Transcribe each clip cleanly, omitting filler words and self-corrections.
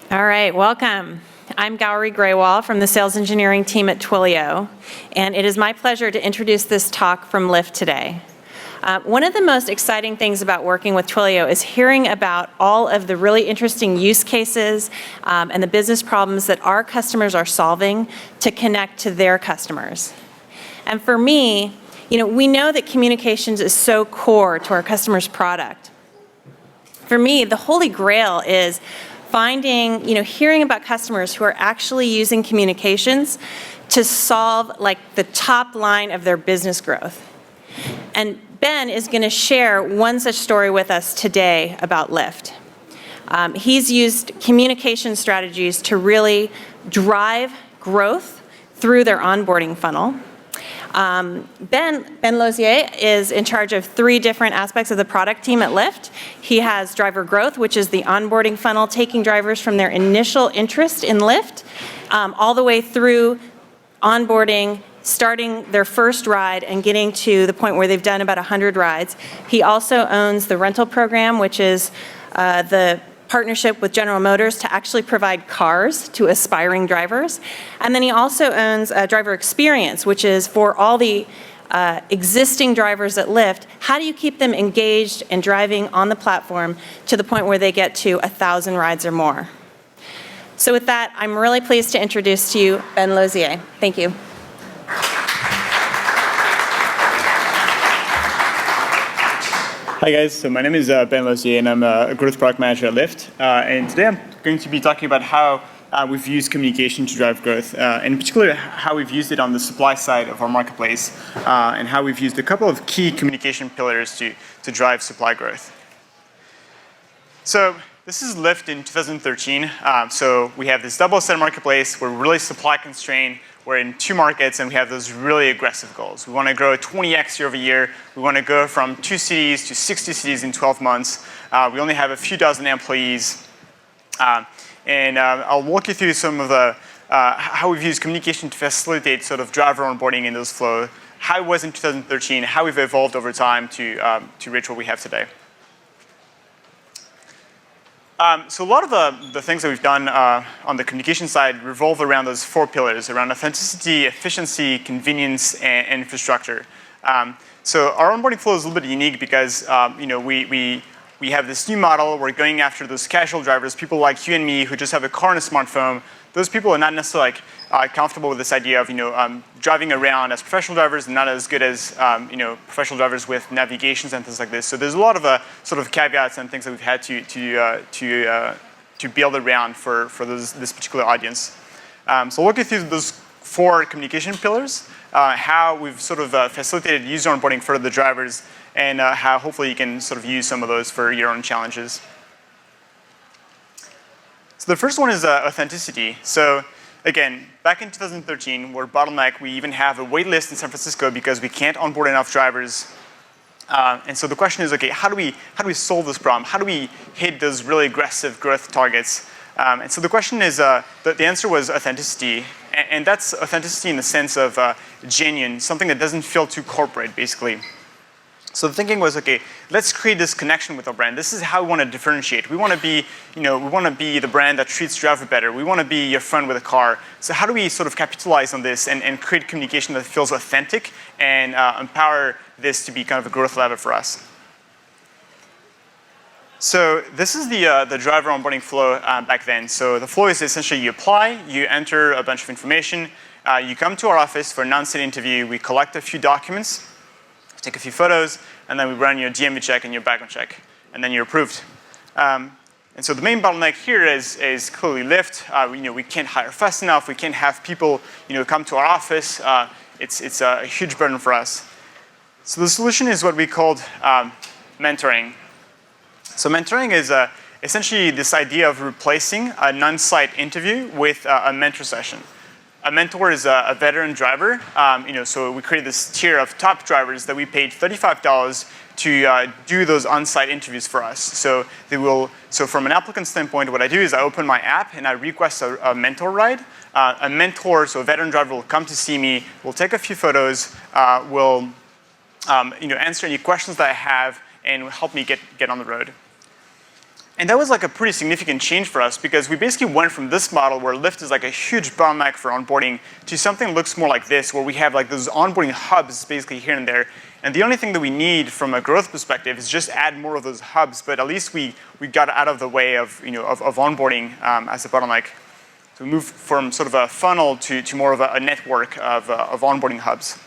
All right, welcome. I'm Gowrie Graywall from the sales engineering team at Twilio, and it is my pleasure to introduce this talk from Lyft today. One of the most exciting things about working with Twilio is hearing about all of the really interesting use cases and the business problems that our customers are solving to connect to their customers. And for me, we know that communications is so core to our customers' product. For me, the holy grail is finding, hearing about customers who are actually using communications to solve the top line of their business growth. And Ben is going to share one such story with us today about Lyft. He's used communication strategies to really drive growth through their onboarding funnel. Ben Lauzier is in charge of 3 different aspects of the product team at Lyft. He has driver growth, which is the onboarding funnel, taking drivers from their initial interest in Lyft all the way through onboarding, starting their first ride and getting to the point where they've done about 100 rides. He also owns the rental program, which is the partnership with General Motors to actually provide cars to aspiring drivers. And then he also owns driver experience, which is for all the existing drivers at Lyft. How do you keep them engaged and driving on the platform to the point where they get to 1,000 rides or more? So with that, I'm really pleased to introduce to you Ben Lauzier. Thank you. Hi guys, so my name is Ben Lauzier and I'm a growth product manager at Lyft. And today I'm going to be talking about how we've used communication to drive growth, and in particular how we've used it on the supply side of our marketplace, and how we've used a couple of key communication pillars to drive supply growth. So this is Lyft in 2013. So we have this double-set marketplace. We're really supply constrained. We're in 2 markets, and we have those really aggressive goals. We want to grow 20x year over year. We want to go from 2 cities to 60 cities in 12 months. We only have a few dozen employees. And I'll walk you through some of the how we've used communication to facilitate sort of driver onboarding in those flow, how it was in 2013, how we've evolved over time to reach what we have today. So a lot of the things that we've done on the communication side revolve around those 4 pillars, around authenticity, efficiency, convenience, and infrastructure. So our onboarding flow is a little bit unique because we have this new model. We're going after those casual drivers, people like you and me who just have a car and a smartphone. Those people are not necessarily comfortable with this idea of driving around as professional drivers and not as good as professional drivers with navigations and things like this. So there's a lot of sort of caveats and things that we've had to build around for this particular audience. So I'll walk you through those 4 communication pillars, how we've sort of facilitated user onboarding for the drivers, and how hopefully you can sort of use some of those for your own challenges. So the first one is authenticity. So again, back in 2013, we're bottleneck. We even have a wait list in San Francisco because we can't onboard enough drivers. And so the question is, okay, how do we solve this problem? How do we hit those really aggressive growth targets? And so the question is, the answer was authenticity. And that's authenticity in the sense of genuine, something that doesn't feel too corporate, basically. So the thinking was, okay, let's create this connection with our brand. This is how we want to differentiate. We want to be, we want to be the brand that treats driver better. We want to be your friend with a car. So how do we sort of capitalize on this and create communication that feels authentic and empower this to be kind of a growth lever for us? So this is the driver onboarding flow back then. So the flow is essentially you apply, you enter a bunch of information, you come to our office for a non-state interview, we collect a few documents, take a few photos, and then we run your DMV check and your background check, and then you're approved. And so the main bottleneck here is clearly Lyft. We can't hire fast enough. We can't have people come to our office. It's a huge burden for us. So the solution is what we called mentoring. So mentoring is essentially this idea of replacing a non-site interview with a mentor session. A mentor is a veteran driver. So we created this tier of top drivers that we paid $35 to do those on-site interviews for us. So from an applicant standpoint, what I do is I open my app and I request a mentor ride. A mentor, so a veteran driver, will come to see me. We'll take a few photos. Will answer any questions that I have and help me get on the road. And that was like a pretty significant change for us because we basically went from this model where Lyft is like a huge bottleneck for onboarding to something that looks more like this, where we have like those onboarding hubs basically here and there. And the only thing that we need from a growth perspective is just add more of those hubs, but at least we got out of the way of, of onboarding as a bottleneck. So we moved from sort of a funnel to more of a network of onboarding hubs.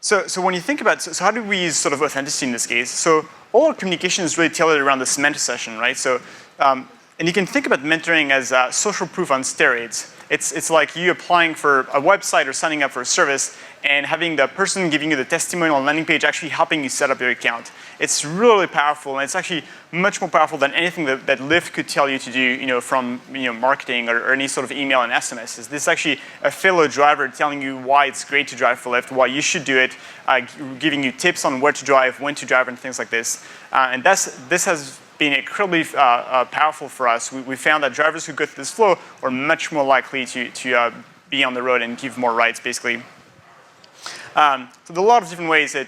So when you think about, so how do we use sort of authenticity in this case? So all our communication is really tailored around this mentor session, right? So, and you can think about mentoring as social proof on steroids. It's like you applying for a website or signing up for a service and having the person giving you the testimonial landing page actually helping you set up your account. It's really powerful, and it's actually much more powerful than anything that Lyft could tell you to do, from marketing or any sort of email and SMS. This is actually a fellow driver telling you why it's great to drive for Lyft, why you should do it, giving you tips on where to drive, when to drive, and things like this. And this has been incredibly powerful for us. We found that drivers who go through this flow are much more likely to be on the road and give more rides, basically. So there are a lot of different ways that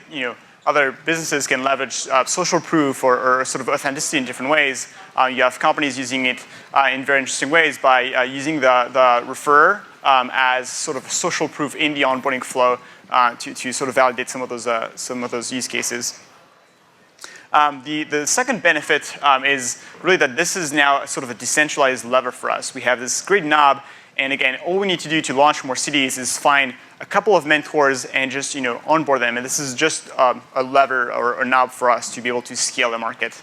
other businesses can leverage social proof or sort of authenticity in different ways. You have companies using it in very interesting ways by using the referrer as sort of social proof in the onboarding flow to sort of validate some of those use cases. The second benefit is really that this is now sort of a decentralized lever for us. We have this great knob, and again, all we need to do to launch more cities is find a couple of mentors and just onboard them. And this is just a lever or a knob for us to be able to scale the market.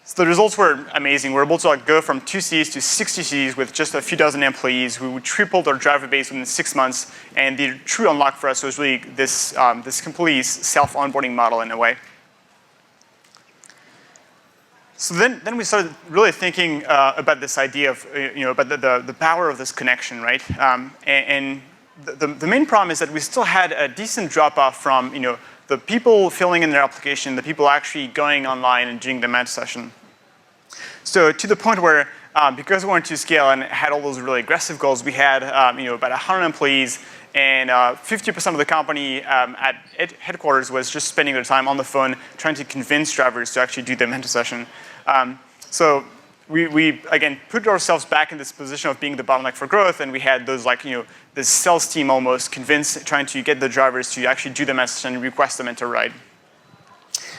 So the results were amazing. We're able to go from 2 cities to 60 cities with just a few dozen employees. We tripled our driver base within 6 months, and the true unlock for us was really this complete self-onboarding model in a way. So then we started really thinking about this idea of about the power of this connection, right? And the main problem is that we still had a decent drop-off from the people filling in their application, the people actually going online and doing the mentor session. So to the point where, because we wanted to scale and had all those really aggressive goals, we had about 100 employees, and 50% of the company at headquarters was just spending their time on the phone trying to convince drivers to actually do the mentor session. So we again put ourselves back in this position of being the bottleneck for growth, and we had those this sales team almost trying to get the drivers to actually do the mentor session and request a mentor ride.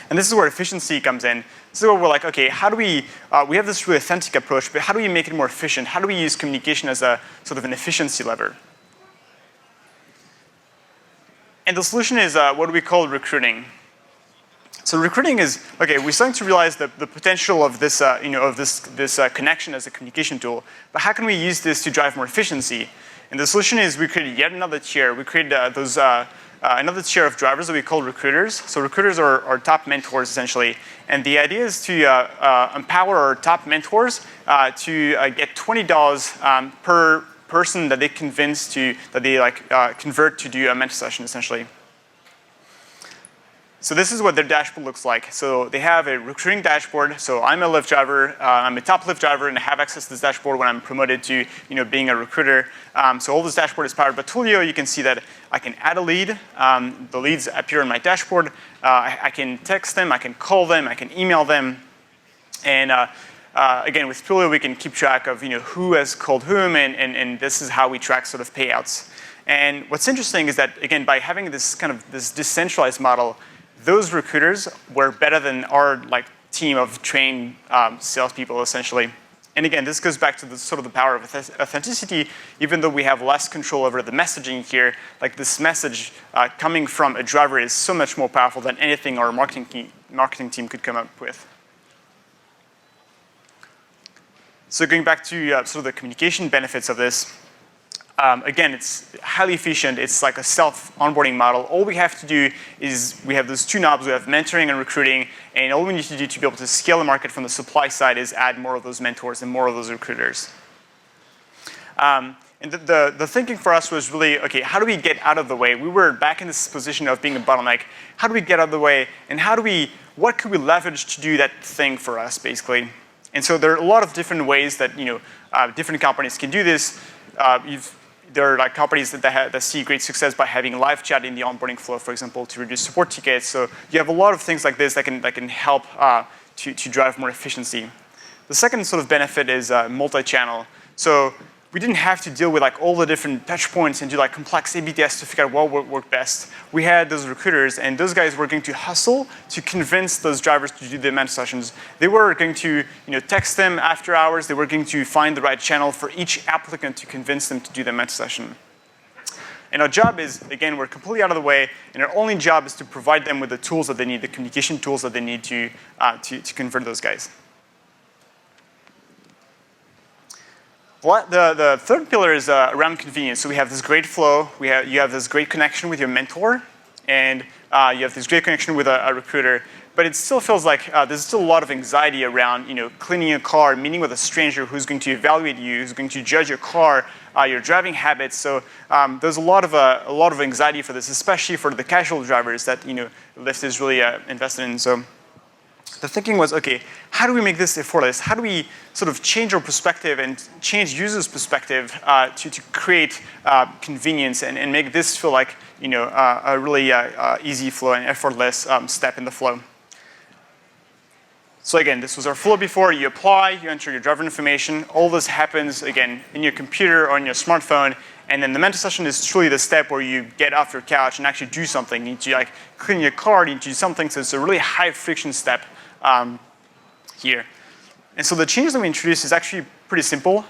And this is where efficiency comes in. This is where we're like, okay, how do we have this really authentic approach, but how do we make it more efficient? How do we use communication as a sort of an efficiency lever? And the solution is what we call recruiting. So recruiting is, okay, we're starting to realize the potential of this, this connection as a communication tool, but how can we use this to drive more efficiency? And the solution is we created yet another tier. We created another tier of drivers that we call recruiters. So recruiters are our top mentors, essentially. And the idea is to empower our top mentors to get $20 per person that they convince that they convert to do a mentor session, essentially. So this is what their dashboard looks like. So they have a recruiting dashboard. So I'm a Lyft driver. I'm a top Lyft driver, and I have access to this dashboard when I'm promoted to being a recruiter. So all this dashboard is powered by Twilio. You can see that I can add a lead. The leads appear in my dashboard. I can text them. I can call them. I can email them. And again, with Twilio, we can keep track of who has called whom, and this is how we track sort of payouts. And what's interesting is that, again, by having this this decentralized model, those recruiters were better than our team of trained salespeople, essentially. And again, this goes back to the sort of the power of authenticity. Even though we have less control over the messaging here, this message coming from a driver is so much more powerful than anything our marketing team could come up with. So going back to sort of the communication benefits of this, again, it's highly efficient. It's like a self-onboarding model. All we have to do is we have those two knobs. We have mentoring and recruiting. And all we need to do to be able to scale the market from the supply side is add more of those mentors and more of those recruiters. And the thinking for us was really, okay, how do we get out of the way? We were back in this position of being a bottleneck. How do we get out of the way? And what could we leverage to do that thing for us, basically? And so there are a lot of different ways that different companies can do this. there are like companies that see great success by having live chat in the onboarding flow, for example, to reduce support tickets. So you have a lot of things like this that can help to drive more efficiency. The second sort of benefit is multi-channel. So we didn't have to deal with like all the different touch points and do like complex A/B tests to figure out what would work best. We had those recruiters, and those guys were going to hustle to convince those drivers to do the mentor sessions. They were going to text them after hours. They were going to find the right channel for each applicant to convince them to do the mentor session. And our job is, again, we're completely out of the way, and our only job is to provide them with the tools that they need, the communication tools that they need to convert those guys. The third pillar is around convenience. So we have this great flow. You have this great connection with your mentor, and you have this great connection with a recruiter. But it still feels like there's still a lot of anxiety around cleaning a car, meeting with a stranger who's going to evaluate you, who's going to judge your car, your driving habits. So there's a lot of anxiety for this, especially for the casual drivers that Lyft is really invested in. So the thinking was, okay, how do we make this effortless? How do we sort of change our perspective and change users' perspective to create convenience and make this feel like a really easy flow and effortless step in the flow? So again, this was our flow before. You apply, you enter your driver information. All this happens, again, in your computer or on your smartphone. And then the mentor session is truly the step where you get off your couch and actually do something. You need to clean your car, you need to do something. So it's a really high friction step here. And so the change that we introduced is actually pretty simple.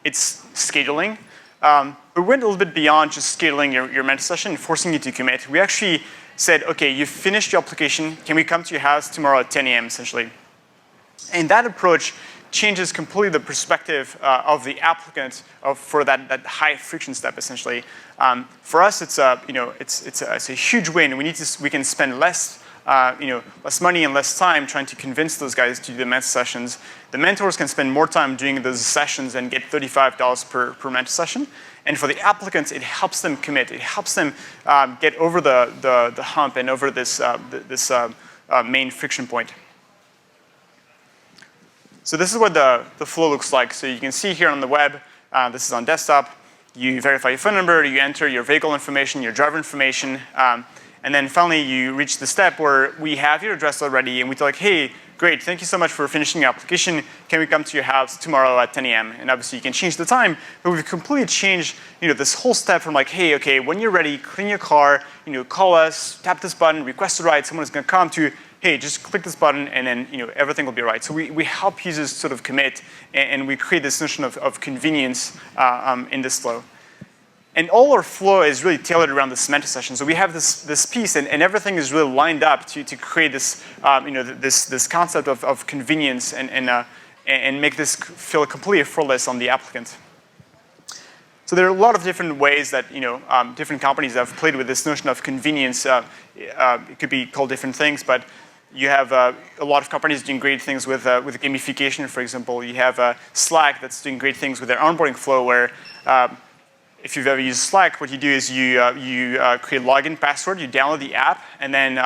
It's scheduling. We went a little bit beyond just scheduling your mentor session and forcing you to commit. We actually said, okay, you finished your application. Can we come to your house tomorrow at 10 a.m. essentially? And that approach changes completely the perspective of the applicant for that high friction step essentially. For us, it's a huge win. We can spend less money and less time trying to convince those guys to do the mentor sessions. The mentors can spend more time doing those sessions and get $35 per mentor session. And for the applicants, it helps them commit. It helps them get over the hump and over this main friction point. So this is what the flow looks like. So you can see here on the web, this is on desktop. You verify your phone number, you enter your vehicle information, your driver information, and then finally you reach the step where we have your address already, and we tell like, hey, great, thank you so much for finishing your application. Can we come to your house tomorrow at 10 a.m.? And obviously you can change the time, but we've completely changed this whole step from like, hey, okay, when you're ready, clean your car, call us, tap this button, request a ride, someone is going to come to, hey, just click this button and then everything will be right. So we help users sort of commit, and we create this notion of convenience in this flow. And all our flow is really tailored around this mentor session. So we have this piece, and everything is really lined up to create this this concept of convenience and make this feel completely effortless on the applicant. So there are a lot of different ways that different companies have played with this notion of convenience. It could be called different things, but you have a lot of companies doing great things with gamification, for example. You have Slack that's doing great things with their onboarding flow, where if you've ever used Slack, what you do is you create a login password, you download the app, and then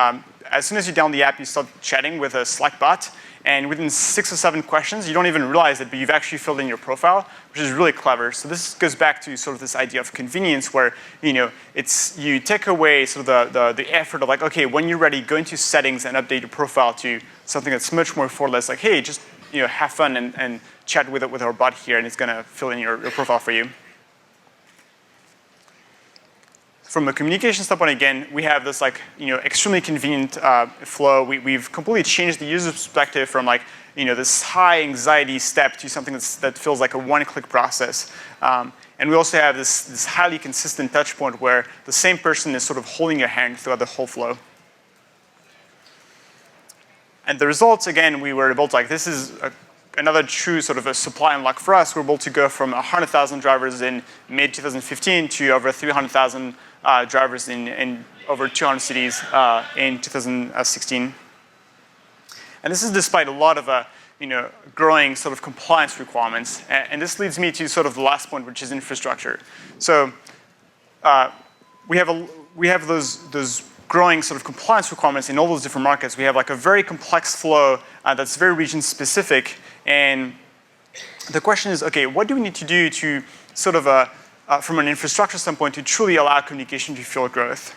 as soon as you download the app, you start chatting with a Slack bot. And within 6 or 7 questions, you don't even realize it, but you've actually filled in your profile, which is really clever. So this goes back to sort of this idea of convenience, where you take away sort of the effort of like, okay, when you're ready, go into settings and update your profile to something that's much more effortless. Like, hey, just have fun and chat with our bot here, and it's going to fill in your profile for you. From a communication standpoint, again, we have this extremely convenient flow. We've completely changed the user perspective from this high anxiety step to something that feels like a one-click process. And we also have this highly consistent touch point where the same person is sort of holding your hand throughout the whole flow. And the results, again, we were able to this is another true sort of a supply unlock for us. We're able to go from 100,000 drivers in mid-2015 to over 300,000 drivers in over 200 cities in 2016. And this is despite a lot of growing sort of compliance requirements. And this leads me to sort of the last point, which is infrastructure. So we have those growing sort of compliance requirements in all those different markets. We have a very complex flow that's very region specific. And the question is, okay, what do we need to do to sort of from an infrastructure standpoint to truly allow communication to fuel growth.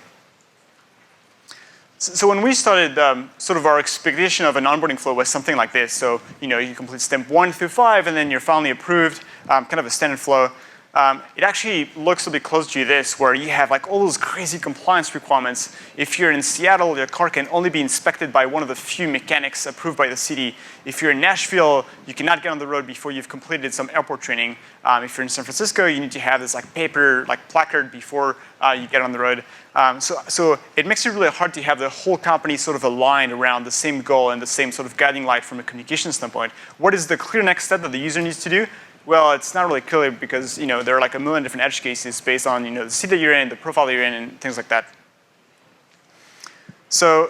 So when we started, sort of our expectation of an onboarding flow was something like this. So you complete step 1 through 5, and then you're finally approved, kind of a standard flow. It actually looks a bit close to this, where you have like all those crazy compliance requirements. If you're in Seattle, your car can only be inspected by one of the few mechanics approved by the city. If you're in Nashville, you cannot get on the road before you've completed some airport training. If you're in San Francisco, you need to have this like paper like placard before you get on the road. So it makes it really hard to have the whole company sort of aligned around the same goal and the same sort of guiding light from a communication standpoint. What is the clear next step that the user needs to do? Well, it's not really clear because there are like a million different edge cases based on the city that you're in, the profile that you're in, and things like that. So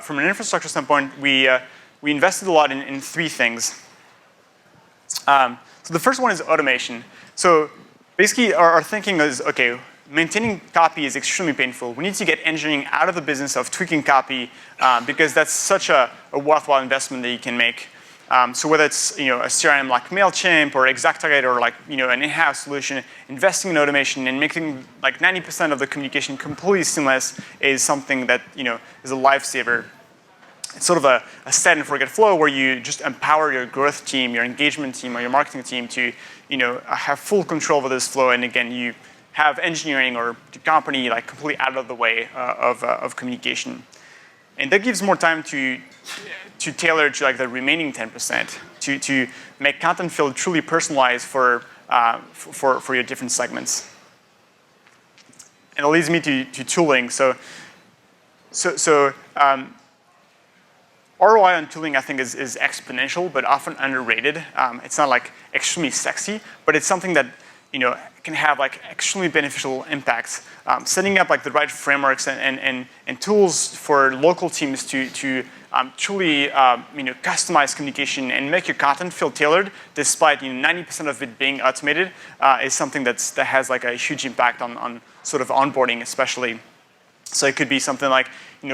from an infrastructure standpoint, we invested a lot in 3 things. So the first one is automation. So basically, our thinking is, okay, maintaining copy is extremely painful. We need to get engineering out of the business of tweaking copy because that's such a worthwhile investment that you can make. So whether it's a CRM like MailChimp or ExactTarget or like an in-house solution, investing in automation and making like 90% of the communication completely seamless is something that is a lifesaver. It's sort of a set and forget flow where you just empower your growth team, your engagement team, or your marketing team to have full control over this flow. And again, you have engineering or the company like completely out of the way of communication. And that gives more time to tailor to like the remaining 10%, to make content feel truly personalized for your different segments. And it leads me to tooling. So ROI on tooling, I think, is exponential, but often underrated. It's not like extremely sexy, but it's something that can have like extremely beneficial impacts. Setting up like the right frameworks and tools for local teams to truly customize communication and make your content feel tailored, despite 90% of it being automated, is something that has like a huge impact on sort of onboarding, especially. So it could be something like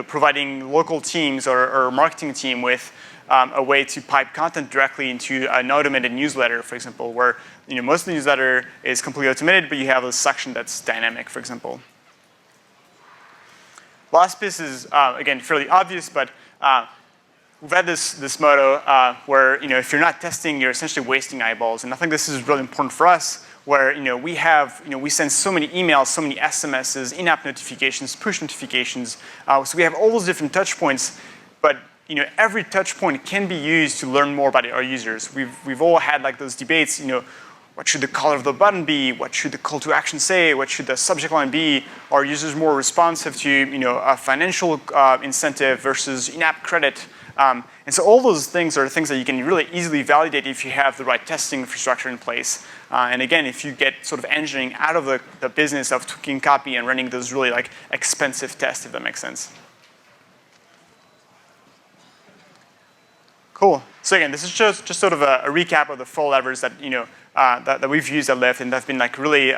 providing local teams or marketing team with a way to pipe content directly into an automated newsletter, for example, where most of the newsletter is completely automated, but you have a section that's dynamic, for example. Last piece is, again, fairly obvious, but we've had this motto where if you're not testing, you're essentially wasting eyeballs. And I think this is really important for us, where we send so many emails, so many SMSs, in-app notifications, push notifications. So we have all those different touch points, but every touch point can be used to learn more about our users. We've all had like those debates. What should the color of the button be? What should the call to action say? What should the subject line be? Are users more responsive to a financial incentive versus in-app credit? And so all those things are things that you can really easily validate if you have the right testing infrastructure in place. And again, if you get sort of engineering out of the business of tweaking copy and running those really like expensive tests, if that makes sense. Cool. So again, this is just sort of a recap of the 4 levers that that we've used at Lyft, and that's been like really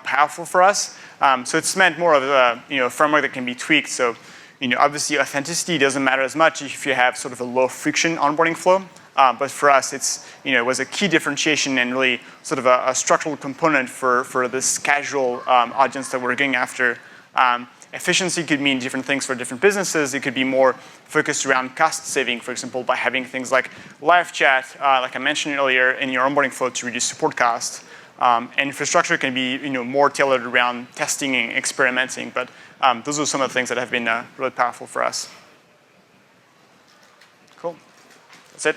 powerful for us. So it's meant more of a framework that can be tweaked. So obviously authenticity doesn't matter as much if you have sort of a low friction onboarding flow. But for us, it was a key differentiation and really sort of a structural component for this casual audience that we're going after. Efficiency could mean different things for different businesses. It could be more focused around cost saving, for example, by having things like live chat, like I mentioned earlier, in your onboarding flow to reduce support costs. And infrastructure can be more tailored around testing and experimenting. But those are some of the things that have been really powerful for us. Cool. That's it.